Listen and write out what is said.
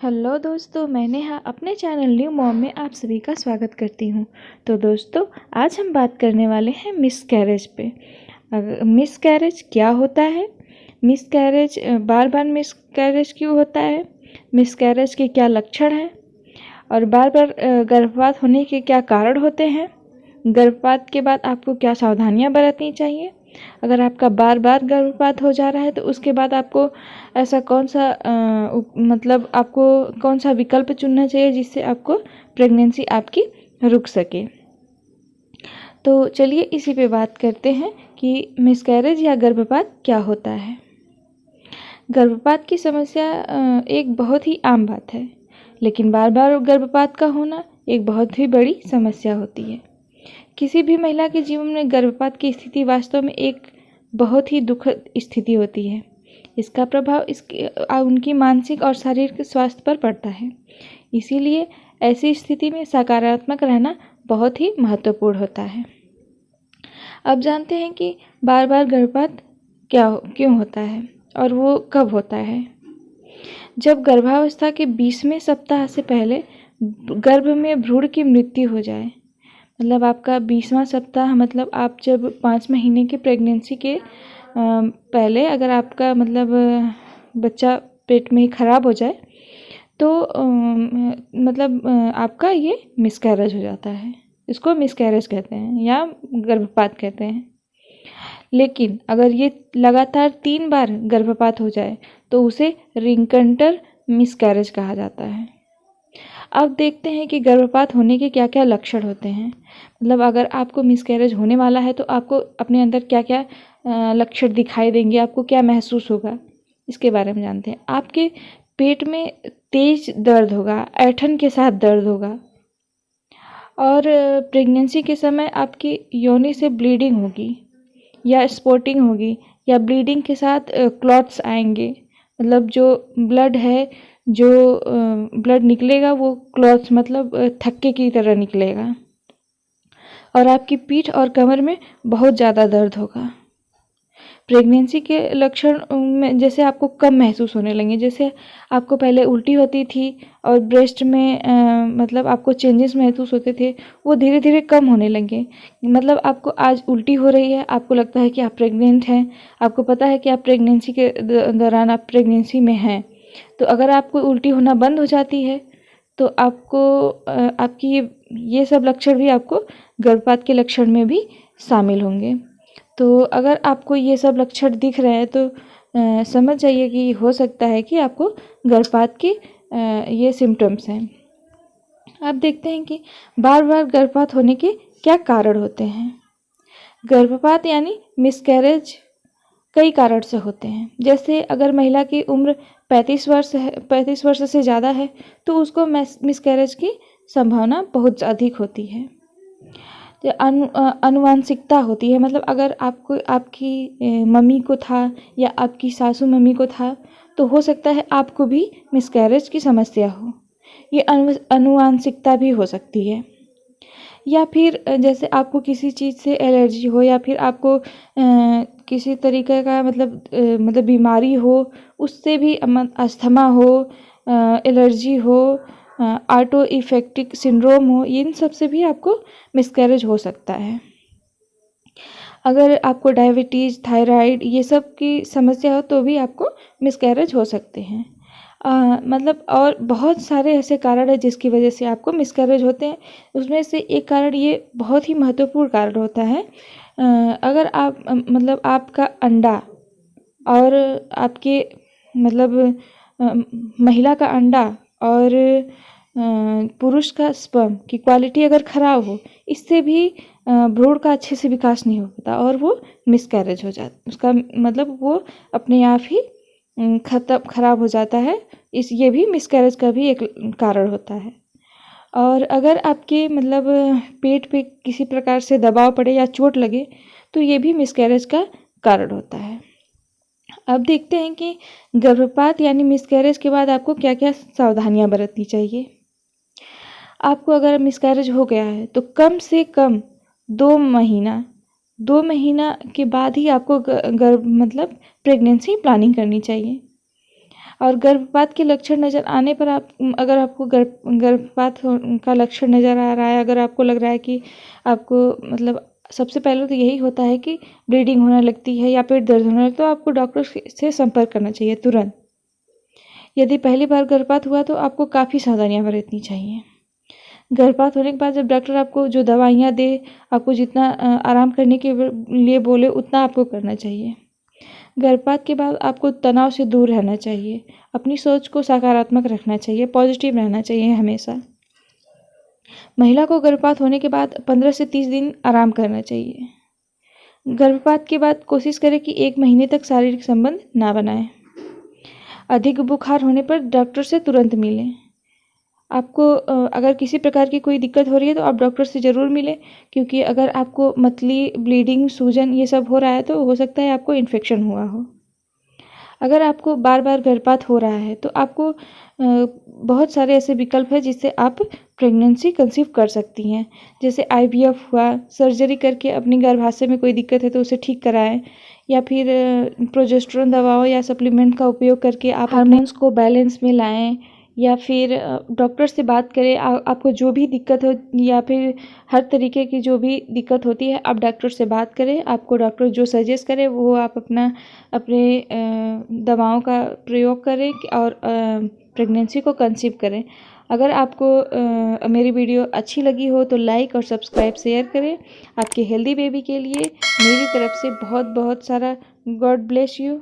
Hello दोस्तों, मैं नेहा अपने चैनल न्यू मॉम में आप सभी का स्वागत करती हूँ। तो दोस्तों, आज हम बात करने वाले हैं मिसकैरेज पे। मिसकैरेज क्या होता है, मिसकैरेज बार बार मिसकैरेज क्यों होता है, मिसकैरेज के क्या लक्षण हैं और बार बार गर्भपात होने के क्या कारण होते हैं, गर्भपात के बाद आपको क्या सावधानियां बरतनी चाहिए, अगर आपका बार बार गर्भपात हो जा रहा है तो उसके बाद आपको ऐसा कौन सा मतलब आपको कौन सा विकल्प चुनना चाहिए जिससे आपको प्रेगनेंसी आपकी रुक सके। तो चलिए इसी पे बात करते हैं कि मिसकैरेज या गर्भपात क्या होता है। गर्भपात की समस्या एक बहुत ही आम बात है, लेकिन बार बार गर्भपात का होना एक बहुत ही बड़ी समस्या होती है। किसी भी महिला के जीवन में गर्भपात की स्थिति वास्तव में एक बहुत ही दुखद स्थिति होती है। इसका प्रभाव उनकी मानसिक और शारीरिक स्वास्थ्य पर पड़ता है। इसीलिए ऐसी स्थिति में सकारात्मक रहना बहुत ही महत्वपूर्ण होता है। अब जानते हैं कि बार बार गर्भपात क्यों होता है और वो कब होता है। जब गर्भावस्था के 20वें सप्ताह से पहले गर्भ में भ्रूण की मृत्यु हो जाए, मतलब आपका 20वां सप्ताह, मतलब आप जब 5 महीने के प्रेगनेंसी के पहले अगर आपका मतलब बच्चा पेट में ही ख़राब हो जाए तो मतलब आपका ये मिसकैरेज हो जाता है। इसको मिसकैरेज कहते हैं या गर्भपात कहते हैं। लेकिन अगर ये लगातार 3 बार गर्भपात हो जाए तो उसे रिंकंटर मिसकैरेज कहा जाता है। अब देखते हैं कि गर्भपात होने के क्या क्या लक्षण होते हैं। मतलब अगर आपको मिसकैरेज होने वाला है तो आपको अपने अंदर क्या क्या लक्षण दिखाई देंगे, आपको क्या महसूस होगा, इसके बारे में जानते हैं। आपके पेट में तेज दर्द होगा, ऐंठन के साथ दर्द होगा और प्रेगनेंसी के समय आपकी योनि से ब्लीडिंग होगी या स्पॉटिंग होगी या ब्लीडिंग के साथ क्लॉट्स आएंगे। मतलब जो ब्लड है, जो ब्लड निकलेगा वो क्लॉट्स मतलब थक्के की तरह निकलेगा और आपकी पीठ और कमर में बहुत ज़्यादा दर्द होगा। प्रेगनेंसी के लक्षण में जैसे आपको कम महसूस होने लगे, जैसे आपको पहले उल्टी होती थी और ब्रेस्ट में मतलब आपको चेंजेस महसूस होते थे, वो धीरे धीरे कम होने लगे। मतलब आपको आज उल्टी हो रही है, आपको लगता है कि आप प्रेग्नेंट हैं, आपको पता है कि आप प्रेगनेंसी के दौरान आप प्रेगनेंसी में हैं। तो अगर आपको उल्टी होना बंद हो जाती है तो आपको आपकी ये सब लक्षण भी आपको गर्भपात के लक्षण में भी शामिल होंगे। तो अगर आपको ये सब लक्षण दिख रहे हैं तो समझ जाइए कि हो सकता है कि आपको गर्भपात के ये सिम्टम्स हैं। अब देखते हैं कि बार बार गर्भपात होने के क्या कारण होते हैं। गर्भपात यानी मिसकैरेज कई कारण से होते हैं। जैसे अगर महिला की उम्र 35 वर्ष से ज़्यादा है तो उसको मिसकैरेज की संभावना बहुत अधिक होती है। अनुवांशिकता होती है, मतलब अगर आपको आपकी मम्मी को था या आपकी सासू मम्मी को था तो हो सकता है आपको भी मिसकैरेज की समस्या हो। ये अनुवांशिकता भी हो सकती है। या फिर जैसे आपको किसी चीज़ से एलर्जी हो या फिर आपको किसी तरीके का मतलब बीमारी हो, उससे भी अस्थमा हो, एलर्जी हो, ऑटो इफेक्टिक सिंड्रोम हो, इन सब से भी आपको मिसकैरेज हो सकता है। अगर आपको डायबिटीज़, थायराइड ये सब की समस्या हो तो भी आपको मिसकैरेज हो सकते हैं। मतलब और बहुत सारे ऐसे कारण हैं जिसकी वजह से आपको मिसकैरेज होते हैं। उसमें से एक कारण ये बहुत ही महत्वपूर्ण कारण होता है। अगर आप मतलब आपका अंडा और आपके मतलब महिला का अंडा और पुरुष का स्पर्म की क्वालिटी अगर ख़राब हो, इससे भी भ्रूण का अच्छे से विकास नहीं हो पाता और वो मिसकैरेज हो जाता, उसका मतलब वो अपने आप ही ख़राब हो जाता है। ये भी मिसकैरेज का भी एक कारण होता है। और अगर आपके मतलब पेट पे किसी प्रकार से दबाव पड़े या चोट लगे तो ये भी मिसकैरेज का कारण होता है। अब देखते हैं कि गर्भपात यानी मिसकैरेज के बाद आपको क्या क्या सावधानियां बरतनी चाहिए। आपको अगर मिसकैरेज हो गया है तो कम से कम 2 महीना के बाद ही आपको मतलब प्रेगनेंसी प्लानिंग करनी चाहिए। और गर्भपात के लक्षण नज़र आने पर अगर आपको गर्भपात का लक्षण नज़र आ रहा है, अगर आपको लग रहा है कि आपको मतलब सबसे पहले तो यही होता है कि ब्लीडिंग होने लगती है या पेट दर्द होने लगता है, तो आपको डॉक्टर से संपर्क करना चाहिए तुरंत। यदि पहली बार गर्भपात हुआ तो आपको काफ़ी सावधानियाँ बरतनी चाहिए। गर्भपात होने के बाद जब डॉक्टर आपको जो दवाइयाँ दे, आपको जितना आराम करने के लिए बोले उतना आपको करना चाहिए। गर्भपात के बाद आपको तनाव से दूर रहना चाहिए, अपनी सोच को सकारात्मक रखना चाहिए, पॉजिटिव रहना चाहिए हमेशा। महिला को गर्भपात होने के बाद 15 से 30 दिन आराम करना चाहिए। गर्भपात के बाद कोशिश करें कि 1 महीने तक शारीरिक संबंध ना बनाएं। अधिक बुखार होने पर डॉक्टर से तुरंत मिलें। आपको अगर किसी प्रकार की कोई दिक्कत हो रही है तो आप डॉक्टर से ज़रूर मिलें, क्योंकि अगर आपको मतली, ब्लीडिंग, सूजन ये सब हो रहा है तो हो सकता है आपको इन्फेक्शन हुआ हो। अगर आपको बार बार गर्भपात हो रहा है तो आपको बहुत सारे ऐसे विकल्प हैं जिससे आप प्रेगनेंसी कंसीव कर सकती हैं। जैसे IVF हुआ, सर्जरी करके अपनी गर्भाशय में कोई दिक्कत है तो उसे ठीक कराएं, या फिर प्रोजेस्टेरोन दवाओं या सप्लीमेंट का उपयोग करके आप हार्मोन्स को बैलेंस में लाएं, या फिर डॉक्टर से बात करें। आपको जो भी दिक्कत हो या फिर हर तरीके की जो भी दिक्कत होती है आप डॉक्टर से बात करें। आपको डॉक्टर जो सजेस्ट करे वो आप अपने दवाओं का प्रयोग करें और प्रेगनेंसी को कंसीव करें। अगर आपको मेरी वीडियो अच्छी लगी हो तो लाइक और सब्सक्राइब शेयर करें। आपके हेल्दी बेबी के लिए मेरी तरफ से बहुत बहुत सारा गॉड ब्लेस यू।